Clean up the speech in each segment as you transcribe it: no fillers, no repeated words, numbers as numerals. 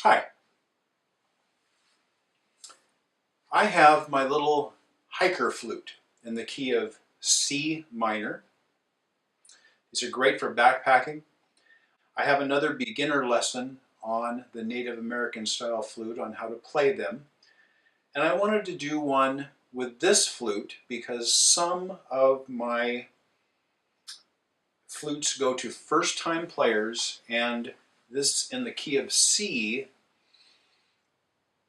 Hi. I have my little hiker flute in the key of C minor. These are great for backpacking. I have another beginner lesson on the Native American Style Flute on how to play them. And I wanted to do one with this flute because some of my flutes go to first-time players, and this in the key of C,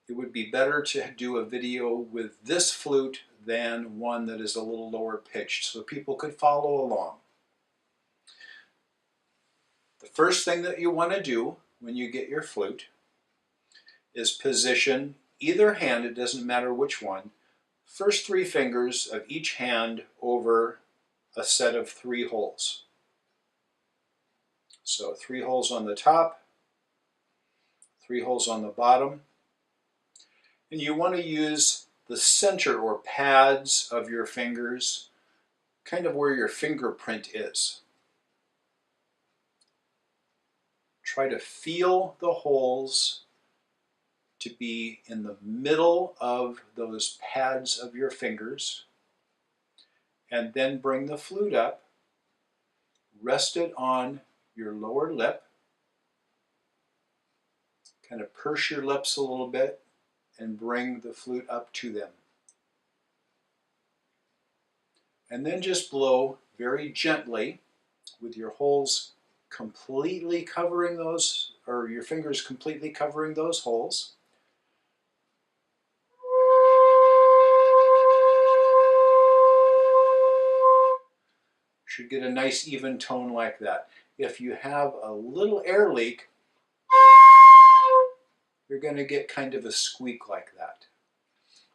it would be better to do a video with this flute than one that is a little lower pitched so people could follow along. The first thing that you want to do when you get your flute is position either hand, it doesn't matter which one, first three fingers of each hand over a set of 3 holes. So 3 holes on the top, 3 holes on the bottom, and you want to use the center or pads of your fingers, kind of where your fingerprint is. Try to feel the holes to be in the middle of those pads of your fingers, and then bring the flute up, rest it on your lower lip, kind of purse your lips a little bit, and bring the flute up to them. And then just blow very gently with your holes completely covering those, or your fingers completely covering those holes. Should get a nice even tone like that. If you have a little air leak, you're going to get kind of a squeak like that.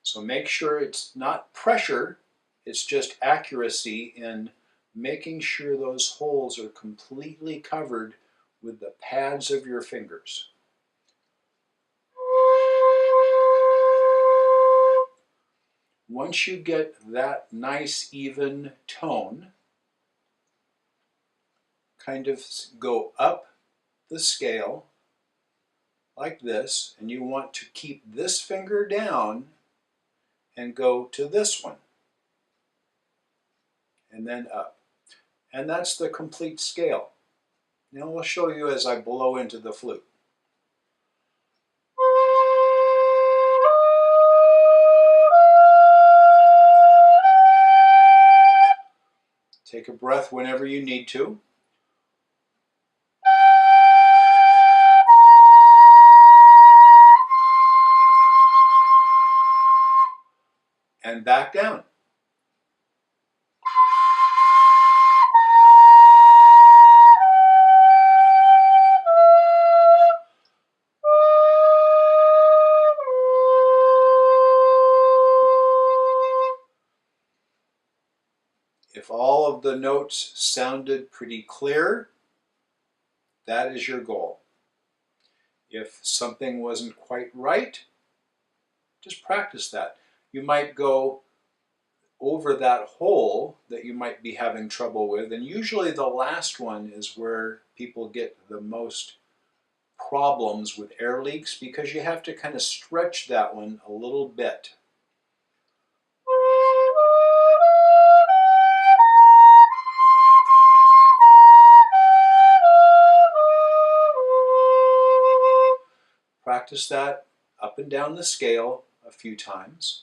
So make sure it's not pressure, it's just accuracy in making sure those holes are completely covered with the pads of your fingers. Once you get that nice even tone, kind of go up the scale like this, and you want to keep this finger down and go to this one, and then up. And that's the complete scale. Now I'll show you as I blow into the flute. Take a breath whenever you need to. And back down. If all of the notes sounded pretty clear, that is your goal. If something wasn't quite right, just practice that. You might go over that hole that you might be having trouble with, and usually the last one is where people get the most problems with air leaks, because you have to kind of stretch that one a little bit. Practice that up and down the scale a few times,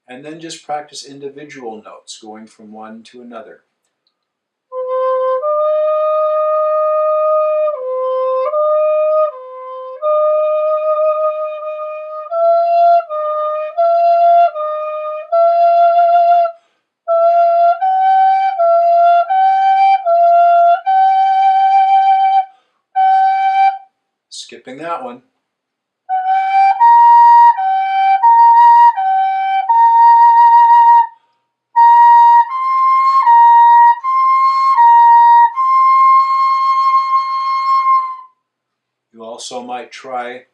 and then just practice individual notes going from one to another. Skipping that one. You also might try,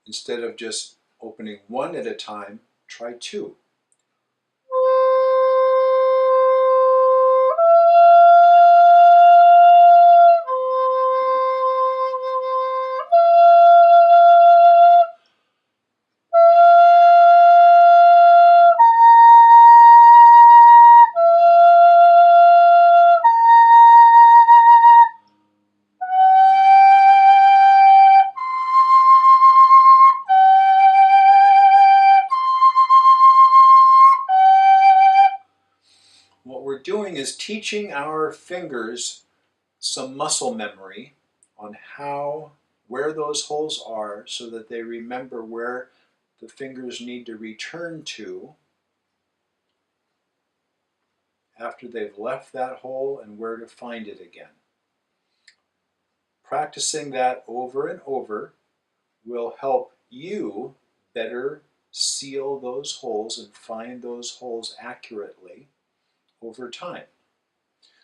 instead of just opening one at a time, try 2. doing is teaching our fingers some muscle memory on where those holes are so that they remember where the fingers need to return to after they've left that hole and where to find it again. Practicing that over and over will help you better seal those holes and find those holes accurately over time.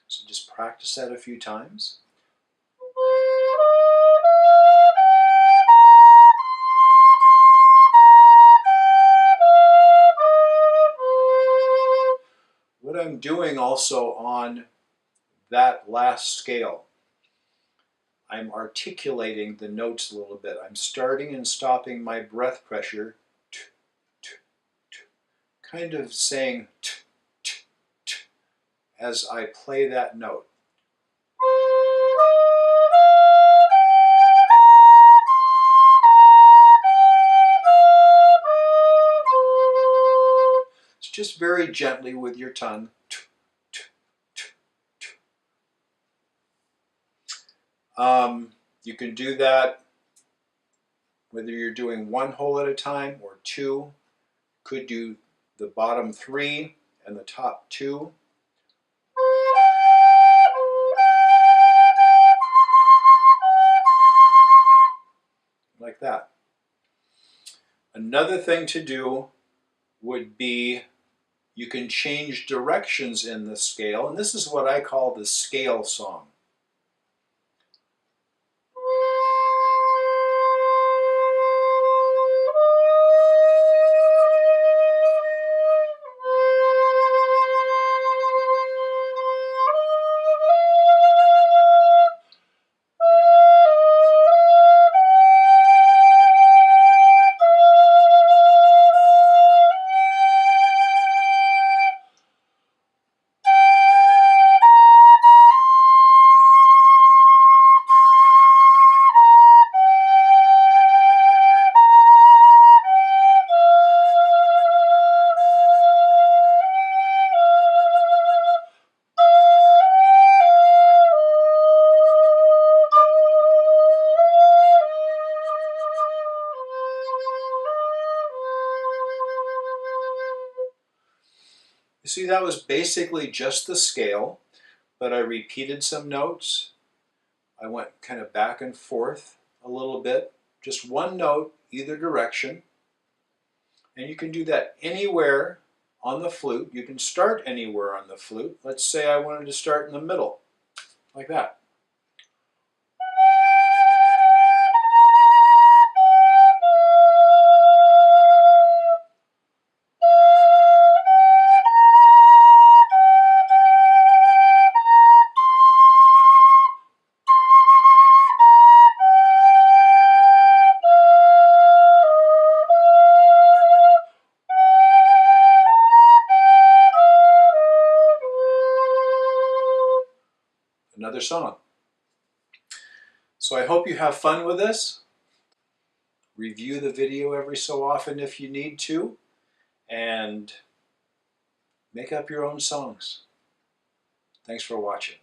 So just practice that a few times. What I'm doing also on that last scale, I'm articulating the notes a little bit. I'm starting and stopping my breath pressure, kind of saying as I play that note. It's just very gently with your tongue. You can do that whether you're doing one hole at a time or two. Could do the bottom three and the top two. Like that. Another thing to do would be you can change directions in the scale, and this is what I call the scale song. You see, that was basically just the scale, but I repeated some notes. I went kind of back and forth a little bit, just one note either direction. And you can do that anywhere on the flute. You can start anywhere on the flute. Let's say I wanted to start in the middle, like that. Another song. So I hope you have fun with this. Review the video every so often if you need to, and make up your own songs. Thanks for watching.